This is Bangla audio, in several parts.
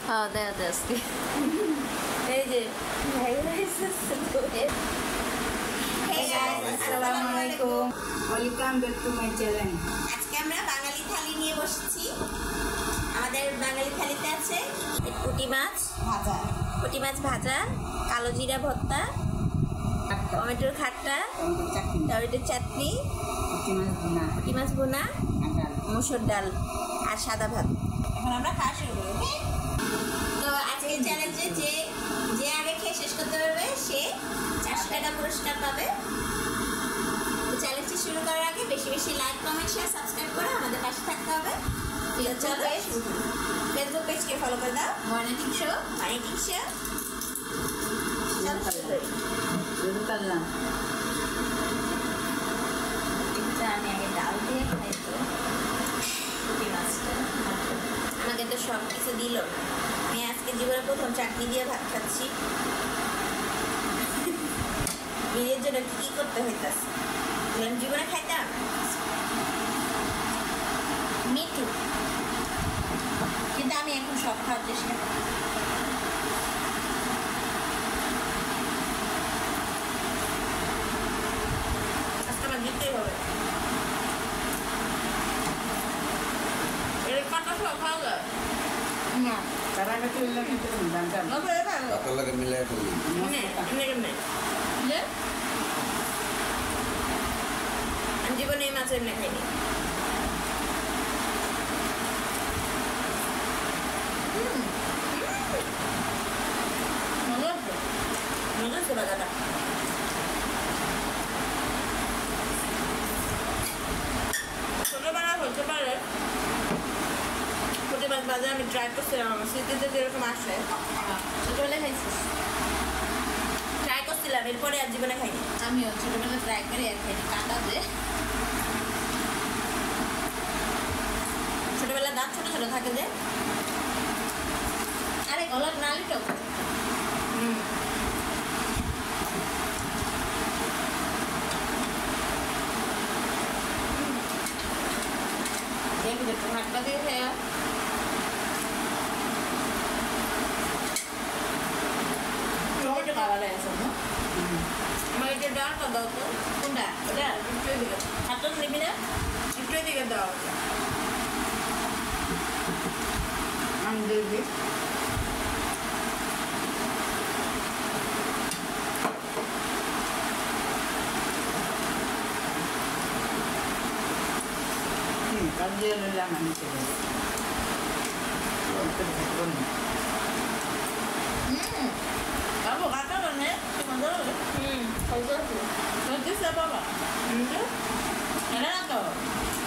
হ্যাঁ দেখা যাচ্ছে এই যে ভাই আসসালামু আলাইকুম welcome back to my channel. আজকে আমরা বাঙালি থালি নিয়ে বসেছি। আমাদের বাঙালি থালিতে আছে পুঁটি মাছ ভাজা, কালো জিরা ভর্তা, টমেটোর খাট্টা, টমেটোর চাটনি, পুঁটি মাছ ভুনা, মুসুর ডাল আর সাদা ভাত। এখন আমরা খাওয়া শুরু করবো। তো আজকের চ্যালেঞ্জে যে আগে খেয়ে শেষ করতে পারবে সে 400 টাকা পুরস্কার পাবে। চ্যালেঞ্জটি শুরু করার আগে বেশি বেশি লাইক, কমেন্ট, শেয়ার, সাবস্ক্রাইব করে আমাদের পাশে থাকতে হবে। চলো ফেসবুক পেজকে ফলো করে দাও, মর্নিং শো। শুরু করলাম। আমি আগে ডাল দিয়ে খাই তো পুঁটি মাছটা। আমাকে তো সব কিছু দিল। আমি আজকে জীবনে প্রথম চাটনি দিয়ে ভাত খাচ্ছি। বিয়ের জন্য কি করতে হইতাছে জীবনে খাইতাম মিঠু, কিন্তু আমি এখন সব খাওয়ার চেষ্টা করি। আজকে আমার জিততেই হবে। এর কাটা সব খাওয়া যায় না, তার আগে তো এলাকা কিন্তু জানতাম আপনার লাগে মিলাই ফেলি আমি জীবনে এই মাছের না খাইনি। মজা আছে বাজাটা। ছোটবেলা হতে পারে পুঁটি মাছ বাজার আমি ট্রাই করছিলাম। আমার স্মৃতিতে যেরকম আসে ছোটবেলায় খাইছিস, ট্রাই করছিলাম, এরপরে আর জীবনে খাইনি। আমিও ছোটবেলা ট্রাই করে আর খাইনি। কাটা যে ছোটবেলা দাঁত ছোট ছোট থাকে যে, আরে গলার নালিটাও ভাতটা দিয়ে খেয়ে টমেটো খাওয়া লাগছে না। আমার এটা ডালটা দাও তো। কোনটা? ওটা একটু দিকে হাতটা নিবি না, একটু দিকে দাও। আমি দেখবি কাজে লইলাম আমি চলে বাবু কাটা মানে বাবা না তো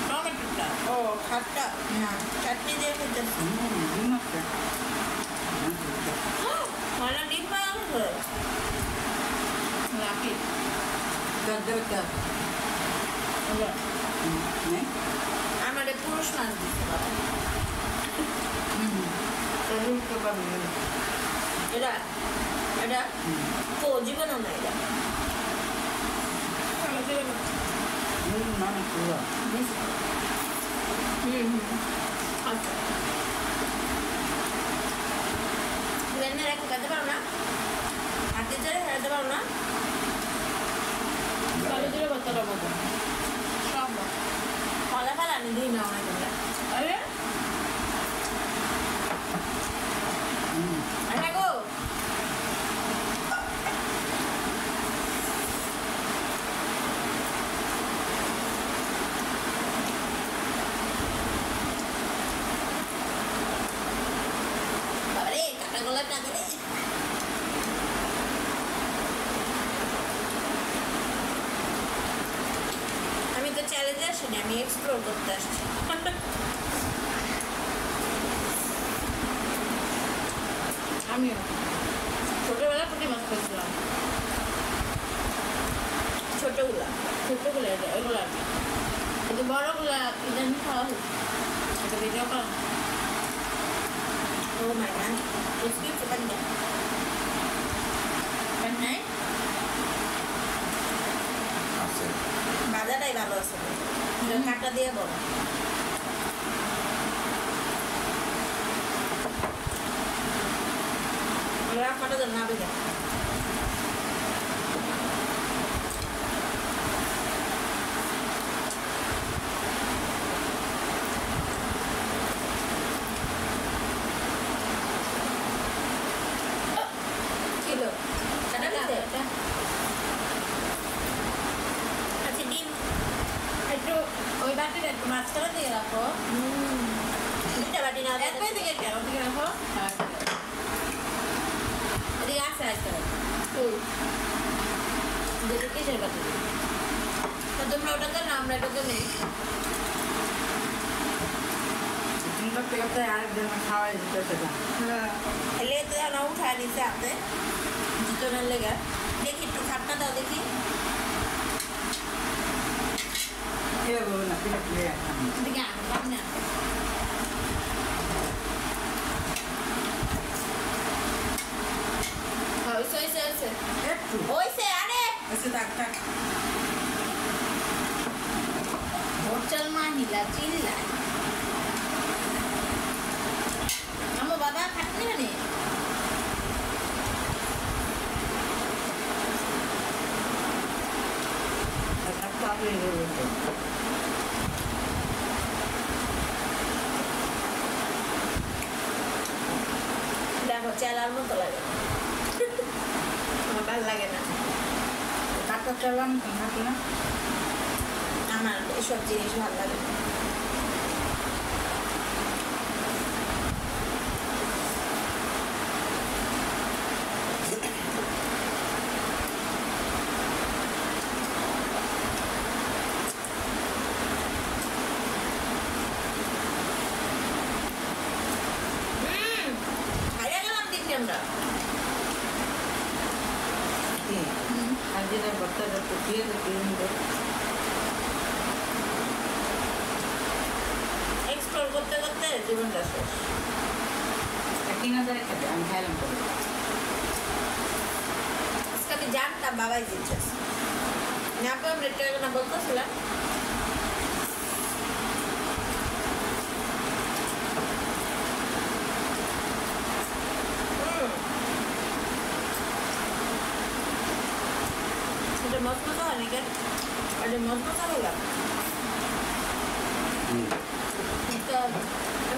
টমেটোটা ও খাটটা না চাটনি দিয়ে খেতেছি। মানে ডিম পাওয়া গেছে লাকি আমাদের পুরুষ মাছ দিচ্ছে বাবা। এটা এটা তো জীবনও না এটা আচ্ছা তুমি রেখে খেতে পারো না, হাতে ধরে খেতে পারো না। কালো জিরে ভর্তাটা বলতো সব ফলা ফেলা আমি দিই না অনেক। আরে আরে গো আরে কাটা গলা টাকা রে। আমি তো চ্যালেঞ্জে আসিনি, আমি এক্সপ্লোর করতে আসছি। আমিও ছোটবেলা পুঁটি মাছ খাইছিলাম, ছোটগুলা এগুলো আর কি, কিন্তু বড়গুলা ইদানি খাওয়া হচ্ছে। এটা ভিডিও করা ও মাই গড এক্সকিউজ করবেন নাই বাজারটাই ভালো আছে, কাটা দিয়ে বলো। না বেজা কিলো এটা দিতে আচ্ছা ডিম একটু ওই বাটিটা একটু মাঝখানে দিয়ে রাখো দুইটা বাটি না এক পাই থেকে কেন থেকে রাখো এদিকে আসে আসতে যেটা কিসের বাটি তো তোমরা ওটাতে না আমরা এটাতে নেই খাওয়াই দিতে হ্যাঁ এলে তো না উঠায় দিতে আপনি জিতনের লেগে দেখি একটু খাটটা দাও দেখি খেয়ে বলবো না প্লেট এদিকে আনলাম না হয়েছে হয়েছে হয়েছে একটু ওইসে আরে এসে থাক থাক হোটেল মাহিলা চিল্লায় আমার বাবা খাটনি মানে থাকতে আপনি দেখো চেলার মতো লাগে আমার ভালো লাগে না কাটতে চালাম থাকি না আমার এসব জিনিস ভালো লাগে না। হারিয়ে গেলাম দেখি আমরা আর যেটা ভর্তা যাচ্ছে দিয়ে দেখি এক্সপ্লোর করতে করতে জীবনটা শেষ 3000 খেতে আমি খাইলাম তো আজকে আমি জানতাম বাবাই দিচ্ছে না তো আমরা একটু না বলতেছিলাম এটা মজমজা হয় নাকি এটা মজমজা হলাম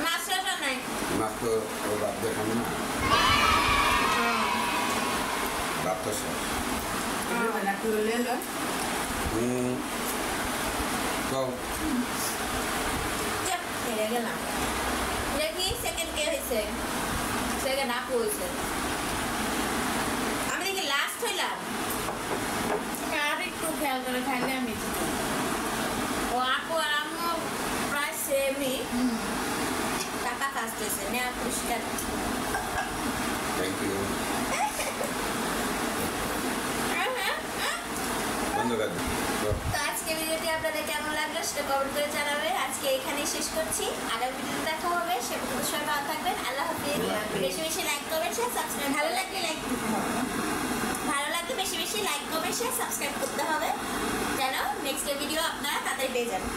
মাছটা নাই মাছ তো ও বাপ দেখান না বাপ তো শেষ না তুই লেলো তো হেরে গেলাম দেখি সেকেন্ড কে হয়েছে সেকেন্ড আপু হয়েছে আমি দেখি লাস্ট হইলাম আর একটু খেয়াল করে খাইলে আমি ও আপু আর আম্মু প্রায় সেমই টাকা ফার্স্ট হয়েছে নেওয়া পুরস্কার থ্যাংক ইউ বন্ধ করে দিন তো আজকে ভিডিওটি আপনাদের কেমন লাগলো সেটা কমেন্ট করে জানাবে আজকে এখানেই শেষ করছি আগামী ভিডিওতে দেখা হবে সে পর্যন্ত সবাই ভালো থাকবেন আল্লাহ হাফিজ বেশি বেশি লাইক করবেন শেয়ার সাবস্ক্রাইব ভালো লাগলে বেশি বেশি লাইক করবেন শেয়ার সাবস্ক্রাইব করতে হবে যেন নেক্সট ভিডিও আপনারা তাড়াতাড়ি পেয়ে যাবেন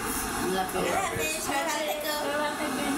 আল্লাহ হাফেজ। আল্লাহ হাফিজ সবাই ভালো থেকো ভালো থাকবেন